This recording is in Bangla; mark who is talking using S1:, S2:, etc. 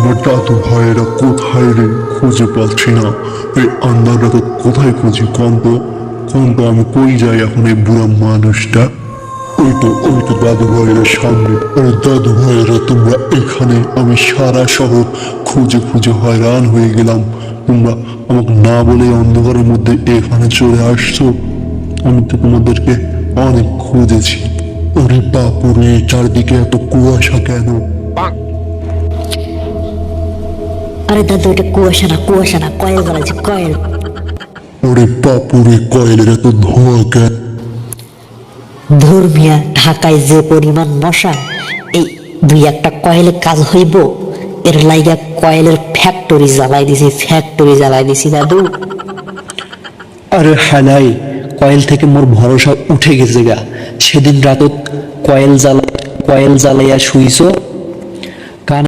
S1: আমার দাদু ভাইয়েরা কোথায় রে? খুঁজে পাচ্ছি না। এই আন্দারটা তো কোথায় খুঁজি? কন্ত আমি কই যাই এখন এই বুড়া মানুষটা? ওই তো দাদু ভাইয়েরা সামনে। আরে দাদু ভাইয়েরা তোমরা এখানে? আমি সারা শহর খুঁজে খুঁজে হয়রান হয়ে গেলাম। তোমরা আমাকে না বলে অন্ধকারের মধ্যে এখানে চলে আসছো। আমি তো তোমাদেরকে অনেক খুঁজেছি। ওরে বাপুরে, চারদিকে এত কুয়াশা কেন?
S2: আরে দাদু, এটা কুয়াশা না, কয়েল জ্বালাচ্ছে, কয়েল।
S1: ওরে বাপুরে, কয়েলের এত ধোঁয়া কেন?
S2: ধর্মিয়া, ঢাকায় যে পরিমাণ মশা, এই দুই একটা কয়েলে কাজ হইব? এর লাইগা কয়েলের ফ্যাক্টরি জ্বালাই দিছি দাদু।
S3: আরে হালাই, কয়েল থেকে মোর ভরসা উঠে গেছে গা। সেদিন রাতত কয়েল জ্বালাইয়া শুইছ,